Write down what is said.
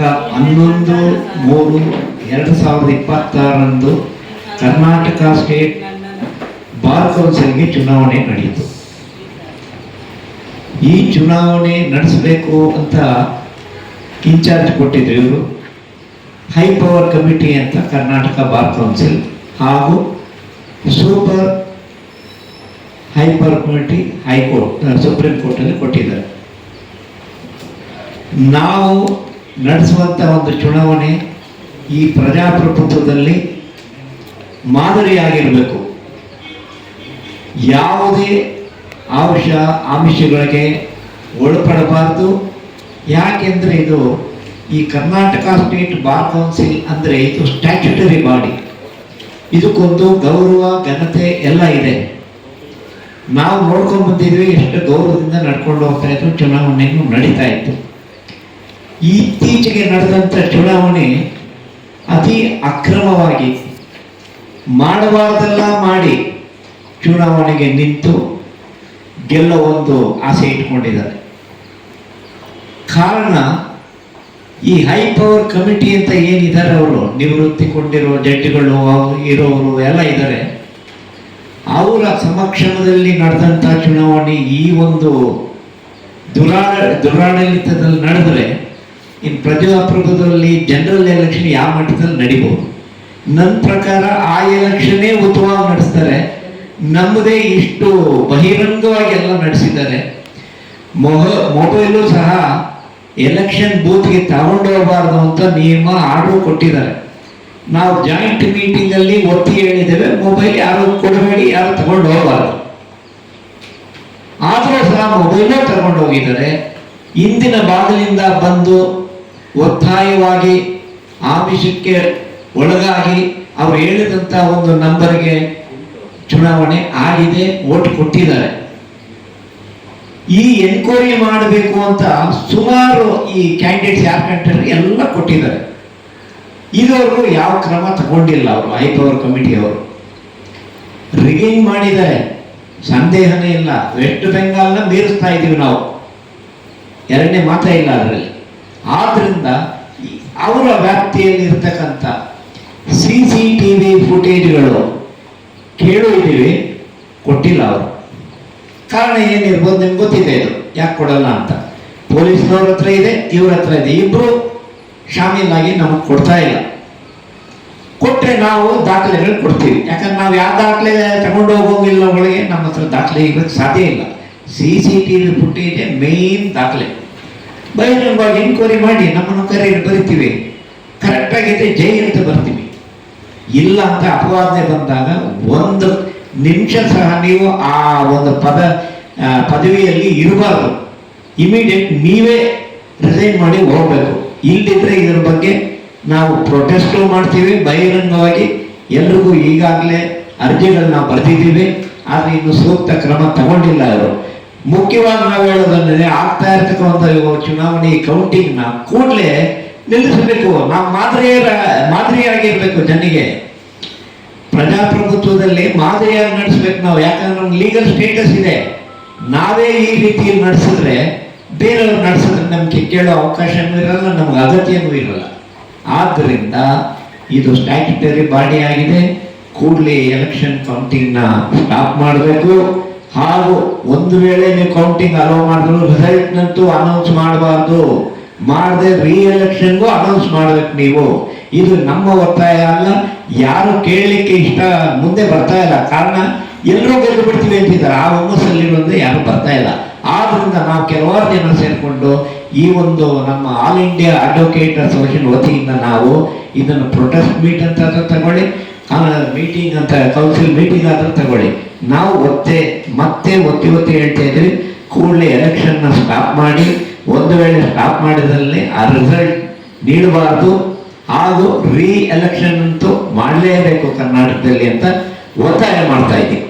11/3/2026 Karnataka state bar ಕೌನ್ಸಿಲ್ಗೆ ಚುನಾವಣೆ ನಡೆಯಿತು. ಈ ಚುನಾವಣೆ ನಡೆಸಬೇಕು ಅಂತ ಇನ್ಚಾರ್ಜ್ ಕೊಟ್ಟಿದ್ರು ಇವರು. ಹೈ ಪವರ್ ಕಮಿಟಿ ಅಂತ ಕರ್ನಾಟಕ ಬಾರ್ ಕೌನ್ಸಿಲ್ ಹಾಗೂ super hyper committee high court supreme ಕೋರ್ಟಲ್ಲಿ ಕೊಟ್ಟಿದ್ದಾರೆ. ನಾವು ನಡೆಸುವಂಥ ಒಂದು ಚುನಾವಣೆ ಈ ಪ್ರಜಾಪ್ರಭುತ್ವದಲ್ಲಿ ಮಾದರಿಯಾಗಿರಬೇಕು. ಯಾವುದೇ ಆಮಿಷಗಳಿಗೆ ಒಳಪಡಬಾರ್ದು. ಯಾಕೆಂದರೆ ಇದು ಈ ಕರ್ನಾಟಕ ಸ್ಟೇಟ್ ಬಾರ್ ಕೌನ್ಸಿಲ್ ಅಂದರೆ ಇದು ಸ್ಟ್ಯಾಚ್ಯುಟರಿ ಬಾಡಿ. ಇದಕ್ಕೊಂದು ಗೌರವ ಘನತೆ ಎಲ್ಲ ಇದೆ. ನಾವು ನೋಡ್ಕೊಂಡು ಬಂದಿದ್ವಿ ಎಷ್ಟು ಗೌರವದಿಂದ ನಡ್ಕೊಂಡು ಹೋಗ್ತಾ ಇತ್ತು. ಚುನಾವಣೆಯೂ ನಡೀತಾ ಇತ್ತು. ಇತ್ತೀಚೆಗೆ ನಡೆದಂಥ ಚುನಾವಣೆ ಅತಿ ಅಕ್ರಮವಾಗಿ ಮಾಡಬಾರ್ದೆಲ್ಲ ಮಾಡಿ ಚುನಾವಣೆಗೆ ನಿಂತು ಗೆಲ್ಲೋ ಒಂದು ಆಸೆ ಇಟ್ಕೊಂಡಿದ್ದಾರೆ. ಕಾರಣ ಈ ಹೈ ಪವರ್ ಕಮಿಟಿ ಅಂತ ಏನಿದ್ದಾರೆ, ಅವರು ನಿವೃತ್ತಿಗೊಂಡಿರೋ ಜಡ್ಜಿಗಳು ಇರೋರು ಎಲ್ಲ ಇದ್ದಾರೆ. ಅವರ ಸಮಕ್ಷಮದಲ್ಲಿ ನಡೆದಂಥ ಚುನಾವಣೆ ಈ ಒಂದು ದುರಾಡಳಿತದಲ್ಲಿ ನಡೆದರೆ ಇನ್ನು ಪ್ರಜಾಪ್ರಭುತ್ವದಲ್ಲಿ ಜನರಲ್ ಎಲೆಕ್ಷನ್ ಯಾವ ಮಟ್ಟದಲ್ಲಿ ನಡಿಬೋದು. ನನ್ನ ಪ್ರಕಾರ ಆ ಎಲೆಕ್ಷನ್ನೇ ಉತ್ತಮವಾಗಿ ನಡೆಸ್ತಾರೆ. ನಮ್ಮದೇ ಇಷ್ಟು ಬಹಿರಂಗವಾಗಿ ಎಲ್ಲ ನಡೆಸಿದ್ದಾರೆ. ಮೊಬೈಲು ಸಹ ಎಲೆಕ್ಷನ್ ಬೂತ್ಗೆ ತಗೊಂಡು ಹೋಗಬಾರ್ದು ಅಂತ ನಿಯಮ ಆರ್ಡರ್ ಕೊಟ್ಟಿದ್ದಾರೆ. ನಾವು ಜಾಯಿಂಟ್ ಮೀಟಿಂಗಲ್ಲಿ ಒತ್ತಿ ಹೇಳಿದ್ದೇವೆ, ಮೊಬೈಲ್ ಯಾರು ಕೊಡಬೇಡಿ, ಯಾರು ತಗೊಂಡು ಹೋಗಬಾರ್ದು. ಆದರೂ ಸಹ ಮೊಬೈಲೇ ತಗೊಂಡು ಹೋಗಿದ್ದಾರೆ. ಇಂದಿನ ಬಾಗಿಲಿಂದ ಬಂದು ಒತ್ತಾಯವಾಗಿ ಆಮಿಷಕ್ಕೆ ಒಳಗಾಗಿ ಅವರು ಹೇಳಿದಂಥ ಒಂದು ನಂಬರ್ಗೆ ಚುನಾವಣೆ ಆಗಿದೆ, ಓಟ್ ಕೊಟ್ಟಿದ್ದಾರೆ. ಈ ಎನ್ಕ್ವೈರಿ ಮಾಡಬೇಕು ಅಂತ ಸುಮಾರು ಈ ಕ್ಯಾಂಡಿಡೇಟ್ಸ್ ಯಾರು ಕಂಡ್ರೆ ಎಲ್ಲ ಕೊಟ್ಟಿದ್ದಾರೆ. ಇದುವರೆಗೂ ಯಾವ ಕ್ರಮ ತಗೊಂಡಿಲ್ಲ ಅವರು. ಹೈ ಪವರ್ ಕಮಿಟಿಯವರು ರಿಗಿಂಗ್ ಮಾಡಿದ್ದಾರೆ, ಸಂದೇಹನೇ ಇಲ್ಲ. ವೆಸ್ಟ್ ಬೆಂಗಾಲ್ನ ಮೀರಿಸ್ತಾ ಇದ್ದೀವಿ ನಾವು, ಎರಡನೇ ಮಾತ್ರ ಇಲ್ಲ ಅದರಲ್ಲಿ. ಆದ್ದರಿಂದ ಅವರ ವ್ಯಾಪ್ತಿಯಲ್ಲಿ ಇರ್ತಕ್ಕಂಥ CCTV ಫುಟೇಜ್ಗಳು ಕೇಳು ಇದ್ದೀವಿ, ಕೊಟ್ಟಿಲ್ಲ ಅವರು. ಕಾರಣ ಏನಿರ್ಬೋದು ನಿಮ್ಗೆ ಗೊತ್ತಿದೆ. ಇದು ಯಾಕೆ ಕೊಡಲ್ಲ ಅಂತ ಪೊಲೀಸ್ನವ್ರ ಹತ್ರ ಇದೆ, ಇವ್ರ ಹತ್ರ ಇದೆ. ಇಬ್ಬರು ಶಾಮೀಲಾಗಿ ನಮಗೆ ಕೊಡ್ತಾ ಇಲ್ಲ. ಕೊಟ್ಟರೆ ನಾವು ದಾಖಲೆಗಳು ಕೊಡ್ತೀವಿ. ಯಾಕಂದ್ರೆ ನಾವು ಯಾವ ದಾಖಲೆ ತಗೊಂಡು ಹೋಗೋಂಗಿಲ್ಲ ಒಳಗೆ. ನಮ್ಮ ಹತ್ರ ದಾಖಲೆ ಇರೋಕ್ಕೆ ಸಾಧ್ಯ ಇಲ್ಲ. CCTV ಫುಟೇಜ್ ಮೇನ್ ದಾಖಲೆ. ಬಹಿರಂಗವಾಗಿ ಎನ್ಕ್ವೈರಿ ಮಾಡಿ ನಮ್ಮನ್ನು ಬರಿತೀವಿ. ಕರೆಕ್ಟಾಗಿದೆ ಜೈ ಅಂತ ಬರ್ತೀವಿ. ಇಲ್ಲ ಅಂತ ಅಪವಾದನೆ ಬಂದಾಗ ಒಂದು ನಿಮಿಷ ಸಹ ನೀವು ಆ ಒಂದು ಪದವಿಯಲ್ಲಿ ಇರಬಾರ್ದು. ಇಮಿಡಿಯೇಟ್ ನೀವೇ ರಿಸೈನ್ ಮಾಡಿ ಹೋಗ್ಬೇಕು. ಇಲ್ಲದಿದ್ದರೆ ಇದರ ಬಗ್ಗೆ ನಾವು ಪ್ರೊಟೆಸ್ಟು ಮಾಡ್ತೀವಿ ಬಹಿರಂಗವಾಗಿ. ಎಲ್ರಿಗೂ ಈಗಾಗಲೇ ಅರ್ಜಿಗಳನ್ನ ಬರೆದಿದ್ದೀವಿ. ಆದರೆ ಇನ್ನು ಸೂಕ್ತ ಕ್ರಮ ತಗೊಂಡಿಲ್ಲ ಅವರು. ಮುಖ್ಯವಾಗಿ ನಾವು ಹೇಳೋದಂದ್ರೆ ಆಗ್ತಾ ಇರ್ತಕ್ಕಂಥ ಚುನಾವಣೆ ಕೌಂಟಿಂಗ್ನ ಕೂಡಲೇ ನಿಲ್ಲಿಸಬೇಕು. ನಾವು ಮಾದರಿಯಾಗಿರ್ಬೇಕು ಜನರಿಗೆ. ಪ್ರಜಾಪ್ರಭುತ್ವದಲ್ಲಿ ಮಾದರಿಯಾಗಿ ನಡೆಸ್ಬೇಕು ನಾವು. ಯಾಕಂದ್ರೆ ನಮ್ಗೆ ಲೀಗಲ್ ಸ್ಟೇಟಸ್ ಇದೆ. ನಾವೇ ಈ ರೀತಿಯಲ್ಲಿ ನಡೆಸಿದ್ರೆ ಬೇರೆಯವ್ರು ನಡೆಸಿದ್ರೆ ನಮಗೆ ಕೇಳೋ ಅವಕಾಶನೂ ಇರಲ್ಲ, ನಮ್ಗೆ ಅಗತ್ಯವೂ ಇರಲ್ಲ. ಆದ್ದರಿಂದ ಇದು ಸ್ಟ್ಯಾಚ್ಯುಟರಿ ಬಾಡಿ ಆಗಿದೆ. ಕೂಡಲೇ ಎಲೆಕ್ಷನ್ ಕೌಂಟಿಂಗ್ನ ಸ್ಟಾಪ್ ಮಾಡಬೇಕು. ಹಾಗೂ ಒಂದು ವೇಳೆ ನೀವು ಕೌಂಟಿಂಗ್ ಅಲೋ ಮಾಡಿದ್ರು ರಿಸಲ್ಟ್ನಂತೂ ಅನೌನ್ಸ್ ಮಾಡಬಾರ್ದು. ಮಾಡದೆ ಎಲೆಕ್ಷನ್ಗೂ ಅನೌನ್ಸ್ ಮಾಡಬೇಕು ನೀವು. ಇದು ನಮ್ಮ ಒತ್ತಾಯ ಅಲ್ಲ. ಯಾರು ಕೇಳಲಿಕ್ಕೆ ಮುಂದೆ ಬರ್ತಾ ಇಲ್ಲ. ಕಾರಣ ಎಲ್ಲರೂ ಗೆದ್ದು ಬಿಡ್ತೀವಿ ಅಂತಿದ್ದಾರೆ. ಆ ಹುಮ್ಮಸ್ಸಲ್ಲಿ ಬಂದರೆ ಯಾರು ಬರ್ತಾ ಇಲ್ಲ. ಆದ್ರಿಂದ ನಾವು ಕೆಲವಾರು ಜನ ಸೇರಿಕೊಂಡು ಈ ಒಂದು ನಮ್ಮ ಆಲ್ ಇಂಡಿಯಾ ಅಡ್ವೊಕೇಟ್ ಅಸೋಸಿಯೇಷನ್ ವತಿಯಿಂದ ನಾವು ಇದನ್ನು ಪ್ರೊಟೆಸ್ಟ್ ಮೀಟ್ ಅಂತ ತಗೊಳ್ಳಿ, ಮೀಟಿಂಗ್ ಅಂತ ಕೌನ್ಸಿಲ್ ಮೀಟಿಂಗ್ ಅಂತ ತಗೊಳ್ಳಿ. ನಾವು ಮತ್ತೆ ಒತ್ತಿ ಹೇಳ್ತಾ ಇದ್ವಿ, ಕೂಡಲೇ ಎಲೆಕ್ಷನ್ನ ಸ್ಟಾಪ್ ಮಾಡಿ. ಒಂದು ವೇಳೆ ಸ್ಟಾಪ್ ಮಾಡಿದ್ರಲ್ಲಿ ಆ ರಿಸಲ್ಟ್ ನೀಡಬಾರ್ದು. ಹಾಗೂ ಎಲೆಕ್ಷನ್ ಅಂತೂ ಮಾಡಲೇಬೇಕು ಕರ್ನಾಟಕದಲ್ಲಿ ಅಂತ ಒತ್ತಾಯ ಮಾಡ್ತಾ ಇದ್ದೀವಿ.